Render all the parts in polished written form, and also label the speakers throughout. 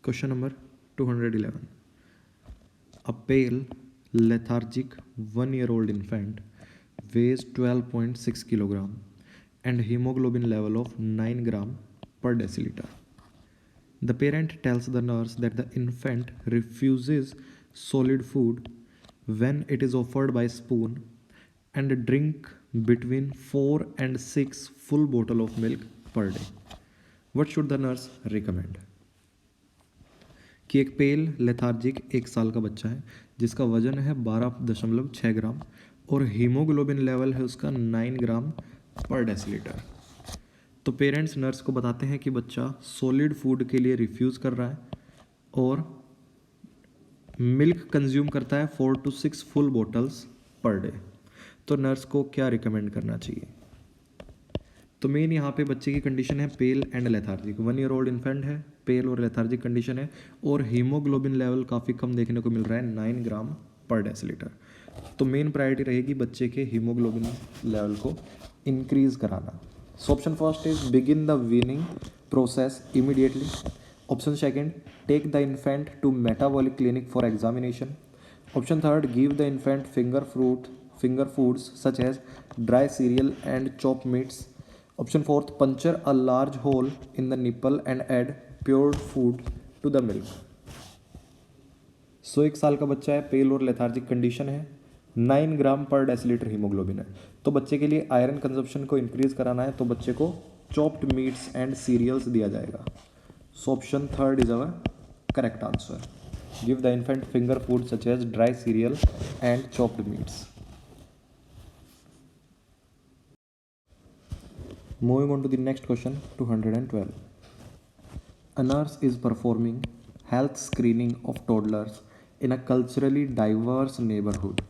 Speaker 1: Question number 211. A pale, lethargic 1-year-old infant weighs 12.6 kg and hemoglobin level of 9 gram per deciliter. The parent tells the nurse that the infant refuses solid food when it is offered by spoon and drink between 4 and 6 full bottle of milk per day. What should the nurse recommend? कि एक पेल lethargic 1 साल का बच्चा है जिसका वजन है 12.6 ग्राम और हीमोग्लोबिन लेवल है उसका 9 ग्राम पर डेसीलीटर। तो पेरेंट्स नर्स को बताते हैं कि बच्चा सॉलिड फूड के लिए रिफ्यूज़ कर रहा है और मिल्क कंज्यूम करता है 4 to 6 full bottles per day. तो नर्स को क्या रिकमेंड करना चाहिए? तो मेन यहाँ पे बच्चे की कंडीशन है pale and lethargic, 1-year-old infant है, पेल और लेथार्जिक कंडीशन है और हीमोग्लोबिन लेवल काफ़ी कम देखने को मिल रहा है 9 ग्राम पर डेसीलीटर। तो मेन प्रायोरिटी रहेगी बच्चे के हीमोग्लोबिन लेवल को इंक्रीज कराना। So option first is begin the weaning process immediately. Option second take the infant to metabolic clinic for examination. Option third give the infant finger foods such as dry cereal and chop meats. Option fourth, puncture a large hole in the nipple and add pure food to the milk. सो 1 साल का बच्चा है, पेल और lethargic condition है, 9 ग्राम पर decilitre haemoglobin है। तो बच्चे के लिए आयरन कंजप्शन को इंक्रीज कराना है तो बच्चे को चॉप्ड मीट्स एंड सीरियल्स दिया जाएगा। So option third is our correct answer. Give the infant finger food such as dry cereal and chopped meats. Moving on to the next question, 212. A nurse is performing health screening of toddlers in a culturally diverse neighborhood.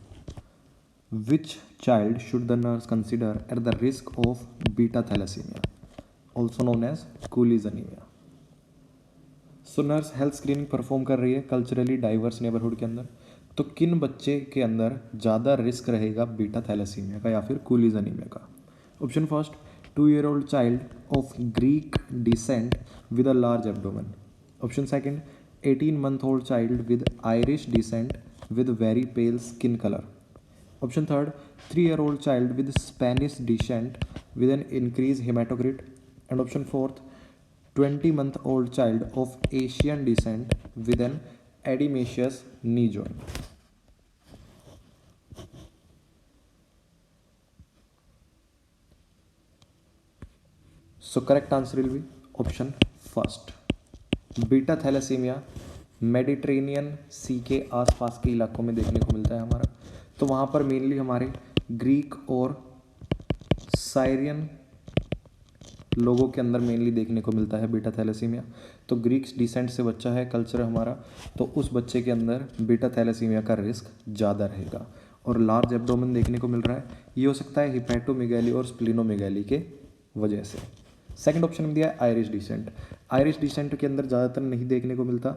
Speaker 1: Which child should the nurse consider at the risk of beta thalassemia, also known as Cooley's anemia? So nurse health screening perform कर रही है culturally diverse neighbourhood के अंदर। तो किन बच्चे के अंदर ज़्यादा रिस्क रहेगा बीटा थैलेसीमिया का या फिर कूलीज अनीमिया का? Option first, 2-year-old child of Greek descent with a large abdomen. Option second, 18-month-old child with Irish descent with very pale skin color. Option third, 3-year-old child with Spanish descent with an increased hematocrit. And option fourth, 20-month-old child of Asian descent with an adenomatous knee joint. So correct answer will be option first. Beta thalassaemia Mediterranean sea के आसपास के इलाकों में देखने को मिलता है हमारा। तो वहाँ पर मेनली हमारे ग्रीक और साइरियन लोगों के अंदर मेनली देखने को मिलता है बीटा थैलेसीमिया। तो ग्रीक डिसेंट से बच्चा है कल्चर हमारा, तो उस बच्चे के अंदर बीटा थैलेसीमिया का रिस्क ज़्यादा रहेगा और लार्ज एब्डोमेन देखने को मिल रहा है। ये हो सकता है हिपैटोमेगैली और स्प्लिनोमेगैली के वजह से। सेकंड ऑप्शन में दिया है आयरिश डिसेंट। आयरिश डिसेंट के अंदर ज़्यादातर नहीं देखने को मिलता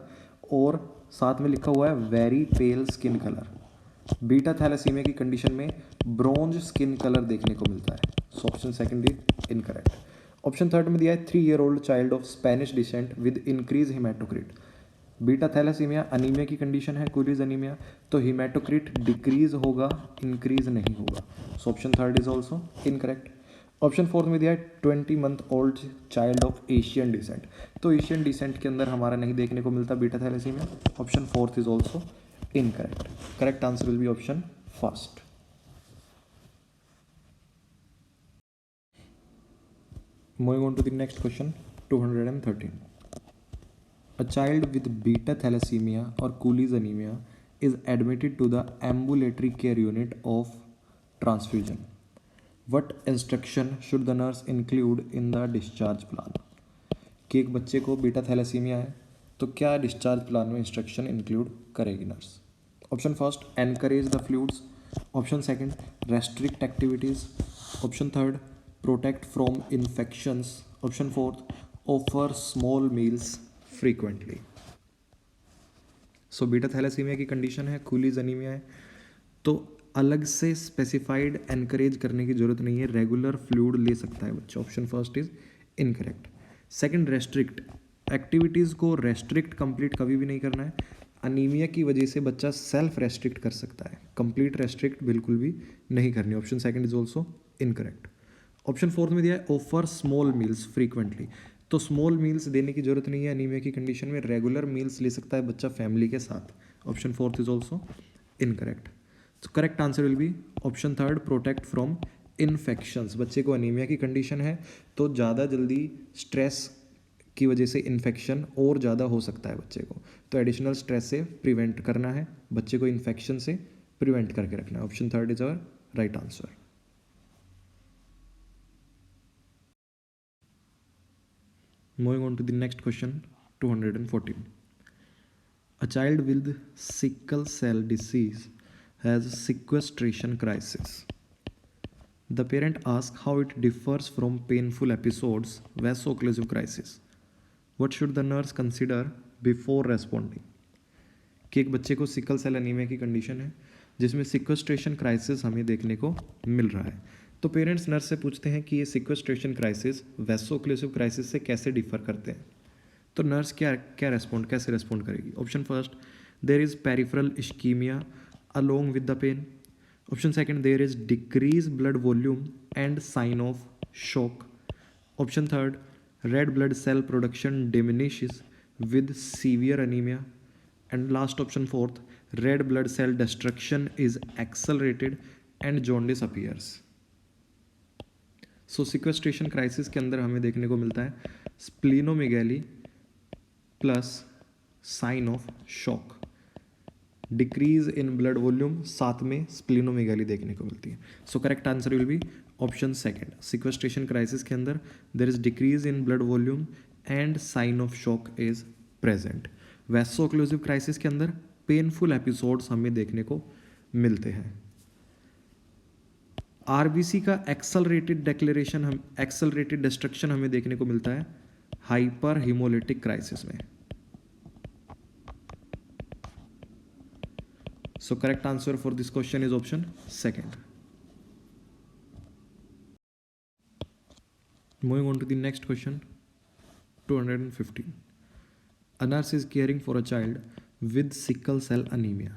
Speaker 1: और साथ में लिखा हुआ है very pale skin colour. Beta thalassaemia की कंडीशन में ब्रोंज स्किन कलर देखने को मिलता है। So option second is incorrect. Option third में दिया है 3-year-old child of Spanish descent with increase haematocrit. Beta thalassaemia anaemia की कंडीशन है, कूलीज अनीमिया, तो हिमेटोक्रिट डिक्रीज होगा, इंक्रीज नहीं होगा। So option third is also incorrect. Option fourth में दिया है 20-month-old child of Asian descent. तो एशियन डिसेंट के अंदर हमारा नहीं देखने को मिलता beta thalassaemia. Option fourth is also incorrect. Correct answer will be option first. Moving on to the next question, 213. A child with beta thalassemia or Cooley's anemia is admitted to the ambulatory care unit of transfusion. What instruction should the nurse include in the discharge plan? कि एक बच्चे को beta thalassaemia है तो क्या discharge plan में instruction include करेगी nurse? Option first, encourage the fluids. Option second, restrict activities. Option third, protect from infections. Option fourth, offer small meals frequently. So beta thalassaemia की कंडीशन है, Cooley's anaemia है, तो अलग से specified encourage करने की जरूरत नहीं है, रेगुलर फ्लूइड ले सकता है बच्चा। Option first is incorrect. Second, restrict, activities को रेस्ट्रिक्ट कंप्लीट कभी भी नहीं करना है। अनीमिया की वजह से बच्चा सेल्फ रेस्ट्रिक्ट कर सकता है, कंप्लीट रेस्ट्रिक्ट बिल्कुल भी नहीं करनी। Option second is also incorrect. Option fourth में दिया है ऑफर स्मॉल मील्स फ्रीक्वेंटली, तो स्मॉल मील्स देने की जरूरत नहीं है अनीमिया की कंडीशन में, रेगुलर मील्स ले सकता है बच्चा फैमिली के साथ। Option fourth is also incorrect. तो correct answer will be option third, protect from infections. बच्चे को अनीमिया की कंडीशन है तो ज़्यादा जल्दी स्ट्रेस की वजह से इन्फेक्शन और ज़्यादा हो सकता है बच्चे को, तो एडिशनल स्ट्रेस से प्रिवेंट करना है बच्चे को, इन्फेक्शन से प्रिवेंट करके रखना है। Option third is our right answer. Moving on to the next question, 214. A child with sickle cell disease has sequestration crisis. The parent asks how it differs from painful episodes, vaso-occlusive crisis. What should the nurse consider before responding? कि एक बच्चे को sickle cell anaemia की condition है जिसमें sequestration crisis हमें देखने को मिल रहा है, तो पेरेंट्स नर्स से पूछते हैं कि ये सिक्वेस्ट्रेशन क्राइसिस वैसोक्लूसिव क्राइसिस से कैसे डिफर करते हैं, तो नर्स कैसे रेस्पॉन्ड करेगी। Option first, there is peripheral ischaemia along with the pain. Option second, there is decrease blood volume and sign of shock. Option third, red blood cell production diminishes with severe anaemia. And last option fourth, red blood cell destruction is accelerated and jaundice appears. So sequestration crisis के अंदर हमें देखने को मिलता है splenomegaly plus sign of shock, decrease in blood volume, साथ में स्प्लीनोमेगैली देखने को मिलती है। So correct answer will be option second, sequestration crisis के अंदर there is decrease in blood volume and sign of shock is present. Vaso-occlusive crisis के अंदर पेनफुल एपिसोड्स हमें देखने को मिलते हैं। आरबीसी का एक्सेलरेटेड डिस्ट्रक्शन हमें देखने को मिलता है हाइपर हीमोलिटिक क्राइसिस में। So correct answer for this question is option second. Moving on to the next question, 215. A nurse is caring for a child with sickle cell anemia.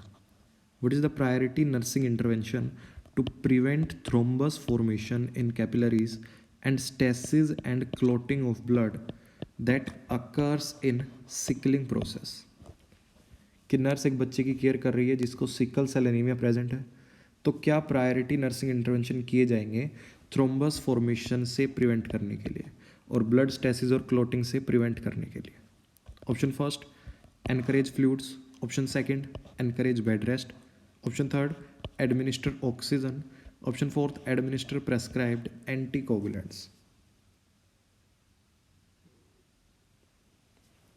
Speaker 1: What is the priority nursing intervention to prevent thrombus formation in capillaries and stasis and clotting of blood that occurs in sickling process? कि nurse एक बच्चे की care कर रही है जिसको sickle cell anaemia present है, तो क्या प्रायोरिटी नर्सिंग इंटरवेंशन किए जाएंगे थ्रोम्बस फॉर्मेशन से प्रिवेंट करने के लिए और ब्लड स्टेसिस और क्लोटिंग से प्रिवेंट करने के लिए। Option first, encourage fluids. Option second, encourage bed rest. Option third, administer oxygen. Option fourth, administer prescribed anticoagulants.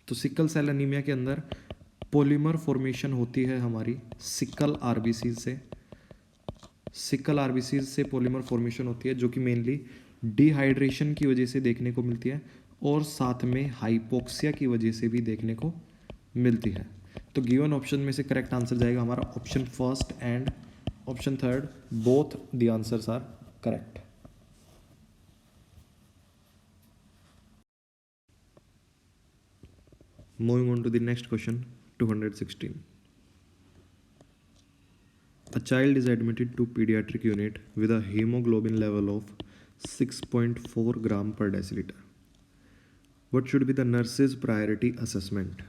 Speaker 1: तो सिकल सेल एनीमिया के अंदर पॉलीमर फॉर्मेशन होती है हमारी सिकल आरबीसीज से। सिकल आरबीसीज से पॉलीमर फॉर्मेशन होती है जो कि मेनली डिहाइड्रेशन की वजह से देखने को मिलती है और साथ में हाइपोक्सिया की वजह से भी देखने को मिलती है। तो गिवन ऑप्शन में से करेक्ट आंसर जाएगा हमारा option first and option third, both the answers are correct. Moving on to the next question, 216. A child is admitted to pediatric unit with a hemoglobin level of 6.4 gram per deciliter. What should be the nurse's priority assessment?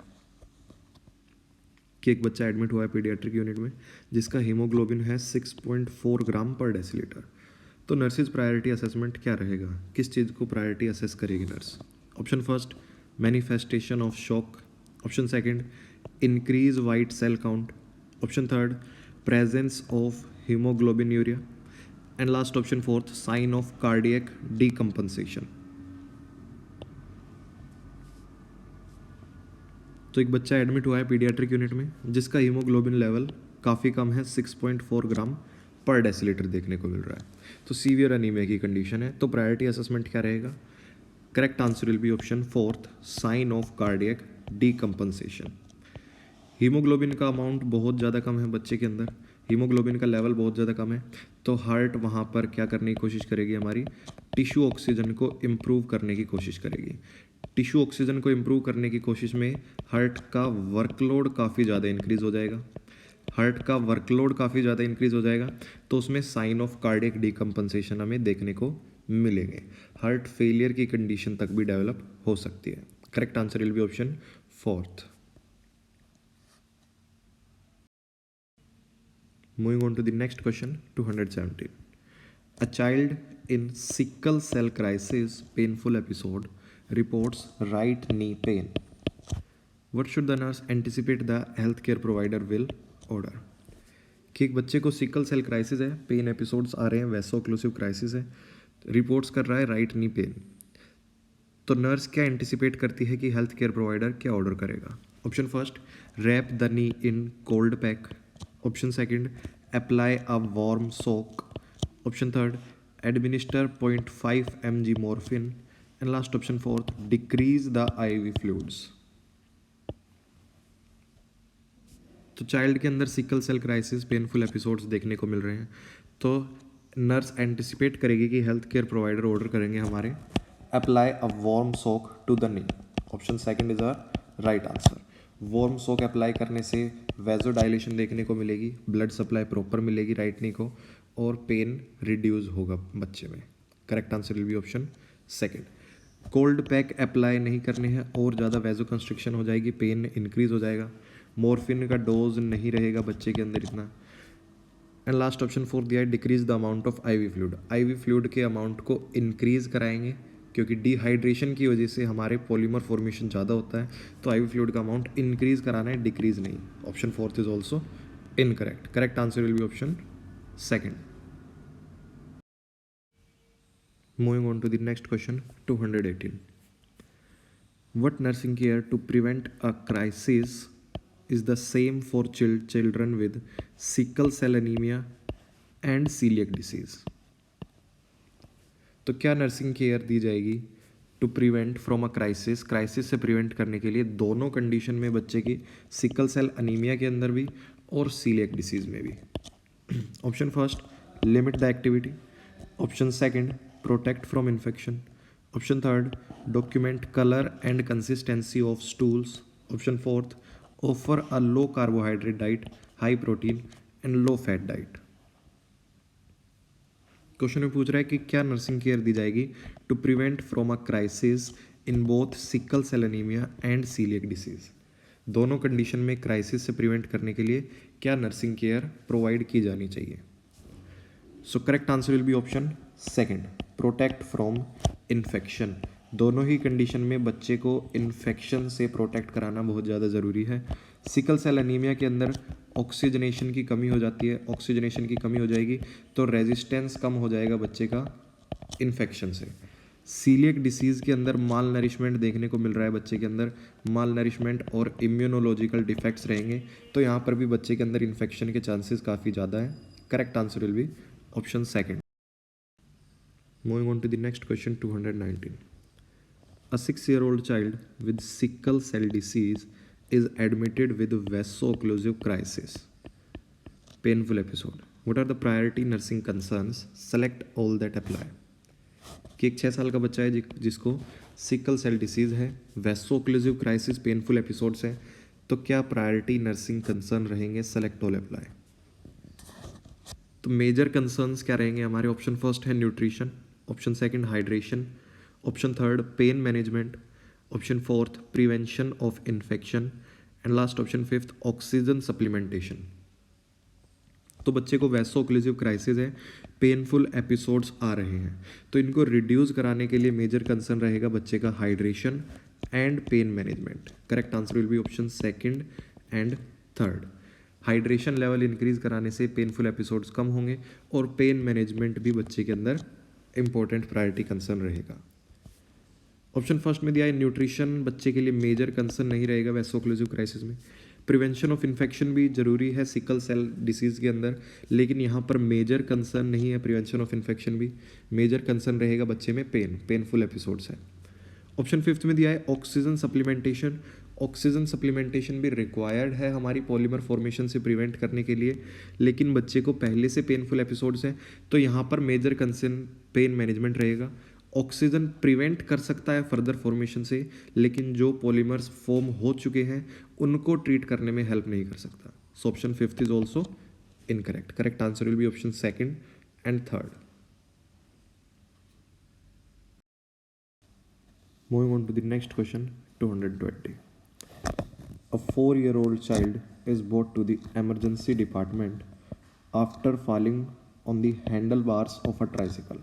Speaker 1: कि एक बच्चा admit हुआ है paediatric unit में जिसका haemoglobin है 6.4 ग्राम पर decilitre, तो नर्सेज प्रायोरिटी असेसमेंट क्या रहेगा, किस चीज़ को प्रायोरिटी असेस करेगी nurse. Option first, manifestation of shock. Option second, increase white cell count. Option third, presence of haemoglobinuria. And last option fourth, sign of cardiac decompensation. तो एक बच्चा admit हुआ है पीडियाट्रिक यूनिट में जिसका haemoglobin level काफ़ी कम है, 6.4 ग्राम पर डेसीलीटर देखने को मिल रहा है, तो सीवियर अनीमिया की कंडीशन है। तो प्रायोरिटी असेसमेंट क्या रहेगा? Correct answer will be option fourth, sign of cardiac decompensation. Haemoglobin का अमाउंट बहुत ज़्यादा कम है बच्चे के अंदर, हीमोग्लोबिन का लेवल बहुत ज़्यादा कम है, तो हार्ट वहाँ पर क्या करने की कोशिश करेगी, हमारी टिश्यू ऑक्सीजन को इम्प्रूव करने की कोशिश करेगी। टिश्यू ऑक्सीजन को इम्प्रूव करने की कोशिश में हार्ट का वर्कलोड काफ़ी ज़्यादा इंक्रीज़ हो जाएगा। हार्ट का वर्कलोड काफ़ी ज़्यादा इंक्रीज़ हो जाएगा तो उसमें साइन ऑफ कार्डियक डिकम्पनसेशन हमें देखने को मिलेंगे। हार्ट फेलियर की कंडीशन तक भी डेवलप हो सकती है। Correct answer will be option fourth. Moving on to the next question, 217. A child in sickle cell crisis painful episode reports right knee pain. What should the nurse anticipate the healthcare provider will order? कि एक बच्चे को sickle cell crisis है, pen episodes आ रहे हैं, vaso occlusive crisis है, reports कर रहा है राइट नी पेन, तो नर्स क्या एंटिसिपेट करती है कि हेल्थ केयर प्रोवाइडर क्या ऑर्डर करेगा? Option first, wrap the knee in cold pack. Option second, apply a warm soak. Option third, administer 0.5 mg morphine. And last option fourth, decrease the IV fluids. तो child के अंदर sickle cell crisis painful episodes देखने को मिल रहे हैं, तो nurse anticipate करेगी कि हेल्थ केयर प्रोवाइडर ऑर्डर करेंगे हमारे apply a warm soak to the knee. Option second is a right answer. Warm soak apply करने से वेजो डायलेशन देखने को मिलेगी, ब्लड सप्लाई प्रॉपर मिलेगी राइट नी को, और पेन रिड्यूस होगा बच्चे में। Correct answer will be option second. Cold pack apply नहीं करने हैं और ज़्यादा वेजो कंस्ट्रिक्शन हो जाएगी, पेन इंक्रीज हो जाएगा, मॉर्फिन का डोज नहीं रहेगा बच्चे के अंदर इतना। एंड लास्ट ऑप्शन फोर्थ दिया है, decrease the amount of IV fluid. IV fluid के अमाउंट को इंक्रीज कराएंगे, क्योंकि डिहाइड्रेशन की वजह से हमारे पॉलीमर फॉर्मेशन ज़्यादा होता है, तो IV फ्लूइड का अमाउंट इंक्रीज कराना है, डिक्रीज नहीं। Option fourth is also incorrect. Correct answer will be option second. Moving on to the next question, 218. What nursing care to prevent a crisis is the same for children with sickle cell anemia and celiac disease? तो क्या nursing care दी जाएगी to prevent from a crisis, crisis से prevent करने के लिए दोनों condition में बच्चे की, सिकल सेल अनीमिया के अंदर भी और सीलियक डिसीज में भी? Option first, limit the activity. Option second, protect from infection. Option third, document colour and consistency of stools. Option fourth, offer a low carbohydrate diet, high protein and low fat diet. Question में पूछ रहा है कि क्या nursing care दी जाएगी to prevent from a crisis in both sickle cell anaemia and coeliac disease. दोनों condition में क्राइसिस से प्रिवेंट करने के लिए क्या नर्सिंग केयर प्रोवाइड की जानी चाहिए? सो correct answer will be option second, protect from infection. दोनों ही कंडीशन में बच्चे को इन्फेक्शन से प्रोटेक्ट कराना बहुत ज़्यादा ज़रूरी है। सिकल सेल एनीमिया के अंदर ऑक्सीजनेशन की कमी हो जाती है, ऑक्सीजनेशन की कमी हो जाएगी तो रेजिस्टेंस कम हो जाएगा बच्चे का इन्फेक्शन से। सीलियक डिसीज़ के अंदर माल नरिशमेंट देखने को मिल रहा है, बच्चे के अंदर माल नरिशमेंट और इम्यूनोलॉजिकल डिफेक्ट्स रहेंगे, तो यहाँ पर भी बच्चे के अंदर इन्फेक्शन के चांसेस काफ़ी ज़्यादा हैं। Correct answer will be option second. Moving on to the next question, 219. A 6-year-old child with sickle cell disease is admitted with vaso-occlusive crisis. Painful episode. What are the priority nursing concerns? Select all that apply. कि एक 6 साल का बच्चा है जिसको sickle cell disease है, vaso-occlusive crisis, painful episodes हैं, तो क्या प्रायोरिटी नर्सिंग कंसर्न रहेंगे? Select all apply. तो मेजर कंसर्न्स क्या रहेंगे हमारे? ऑप्शन फर्स्ट है nutrition, option second hydration, option third pain management, option fourth prevention of infection and last option fifth oxygen supplementation. तो बच्चे को वैसो ओक्लूसिव क्राइसिस है, पेनफुल एपिसोड्स आ रहे हैं, तो इनको रिड्यूस कराने के लिए मेजर कंसर्न रहेगा बच्चे का hydration and pain management. Correct answer will be option second and third. Hydration level increase कराने से पेनफुल एपिसोड्स कम होंगे और पेन मैनेजमेंट भी बच्चे के अंदर इंपॉर्टेंट प्रायोरिटी कंसर्न रहेगा। ऑप्शन फर्स्ट में दिया है न्यूट्रिशन बच्चे के लिए मेजर कंसर्न नहीं रहेगा वैसो-ओक्लूसिव क्राइसिस में। प्रिवेंशन ऑफ इन्फेक्शन भी जरूरी है सिकल सेल डिसीज़ के अंदर, लेकिन यहाँ पर मेजर कंसर्न नहीं है प्रिवेंशन ऑफ इन्फेक्शन भी, मेजर कंसर्न रहेगा बच्चे में पेनफुल एपिसोड्स है। ऑप्शन फिफ्थ में दिया है ऑक्सीजन सप्लीमेंटेशन। ऑक्सीजन सप्लीमेंटेशन भी रिक्वायर्ड है हमारी पॉलीमर फॉर्मेशन से प्रिवेंट करने के लिए, लेकिन बच्चे को पहले से पेनफुल एपिसोड्स हैं तो यहाँ पर मेजर कंसर्न पेन मैनेजमेंट रहेगा। ऑक्सीजन प्रिवेंट कर सकता है फर्दर फॉर्मेशन से, लेकिन जो पॉलीमर्स फॉर्म हो चुके हैं उनको ट्रीट करने में हेल्प नहीं कर सकता। So option 5 is also incorrect. Correct answer will be option 2 and 3rd. Moving on to the next question, 220. A 4-year-old child is brought to the emergency department after falling on the handlebars of a tricycle.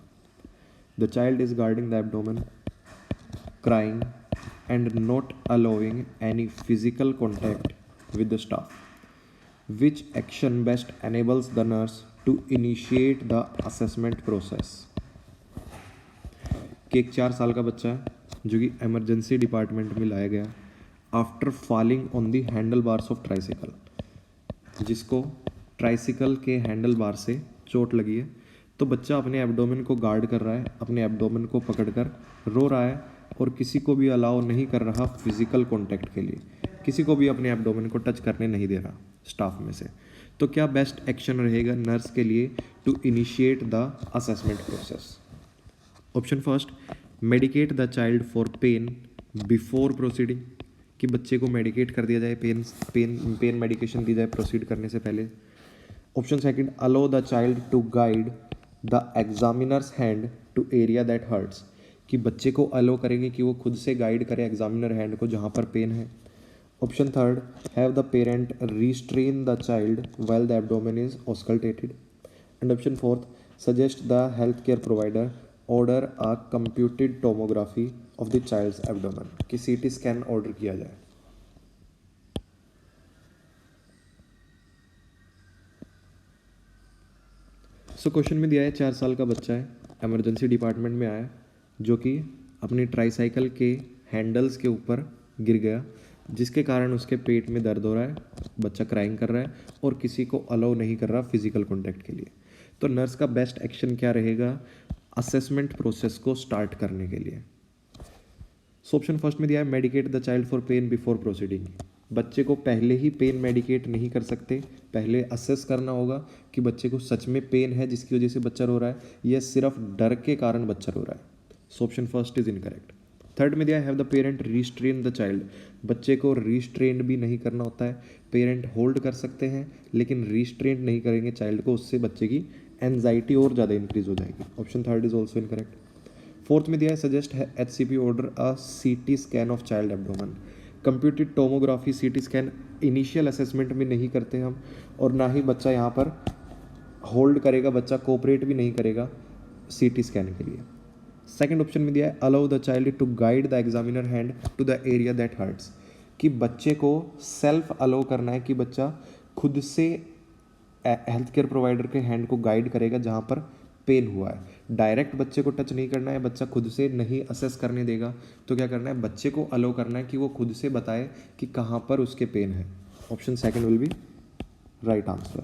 Speaker 1: The child is guarding the abdomen, crying, and not allowing any physical contact with the staff. Which action best enables the nurse to initiate the assessment process? कि एक 4 साल का बच्चा है जो कि emergency department में लाया गया after falling on the handle bars of tricycle, जिसको ट्राइसिकल के हैंडल बार से चोट लगी है। तो बच्चा अपने एब्डोमेन को गार्ड कर रहा है, अपने एब्डोमेन को पकड़कर रो रहा है और किसी को भी अलाउ नहीं कर रहा फिजिकल कॉन्टैक्ट के लिए, किसी को भी अपने एब्डोमेन को टच करने नहीं दे रहा स्टाफ में से। तो क्या बेस्ट एक्शन रहेगा नर्स के लिए to initiate the assessment process? Option first, medicate the child for pain before proceeding, कि बच्चे को मेडिकेट कर दिया जाए, पेन मेडिकेशन दी जाए प्रोसीड करने से पहले। Option second, allow the child to guide the examiner's hand to area that hurts, कि बच्चे को अलो करेंगे कि वो खुद से गाइड करे एग्जामिनर हैंड को जहाँ पर पेन है। Option third, have the parent restrain the child while the abdomen is auscultated. And option fourth, suggest the health care provider order a computed tomography of the child's abdomen, कि CT scan order किया जाए। So question में दिया है 4 साल का बच्चा है, इमरजेंसी डिपार्टमेंट में आया, जो कि अपनी ट्राईसाइकिल के हैंडल्स के ऊपर गिर गया, जिसके कारण उसके पेट में दर्द हो रहा है, बच्चा क्राइंग कर रहा है और किसी को अलाउ नहीं कर रहा फिजिकल कॉन्टैक्ट के लिए। तो नर्स का बेस्ट एक्शन क्या रहेगा असेसमेंट प्रोसेस को स्टार्ट करने के लिए? सो ऑप्शन फर्स्ट में दिया है medicate the child for pain before proceeding. बच्चे को पहले ही पेन मेडिकेट नहीं कर सकते, पहले असेस करना होगा कि बच्चे को सच में पेन है जिसकी वजह से बच्चा रो रहा है या सिर्फ डर के कारण बच्चा रो रहा है। So option first is incorrect. Third में दिया have the parent restrain the child. बच्चे को रिस्ट्रेन भी नहीं करना होता है, पेरेंट होल्ड कर सकते हैं लेकिन रिस्ट्रेन नहीं करेंगे चाइल्ड को, उससे बच्चे की एनजाइटी और ज़्यादा इंक्रीज हो जाएगी। Option third is also incorrect. Fourth में दिया है suggest HCP order a CT scan of child abdomen. Computed tomography CT scan initial assessment में नहीं करते हम, और ना ही बच्चा यहाँ पर होल्ड करेगा, बच्चा कोऑपरेट भी नहीं करेगा CT स्कैन के लिए। सेकंड ऑप्शन में दिया है allow the child to guide the examiner hand to the area that hurts, कि बच्चे को सेल्फ अलाउ करना है कि बच्चा खुद से हेल्थ केयर प्रोवाइडर के हैंड को गाइड करेगा जहाँ पर पेन हुआ है। डायरेक्ट बच्चे को टच नहीं करना है, बच्चा खुद से नहीं असेस करने देगा, तो क्या करना है बच्चे को अलाउ करना है कि वो खुद से बताए कि कहाँ पर उसके पेन है। Option second will be right answer.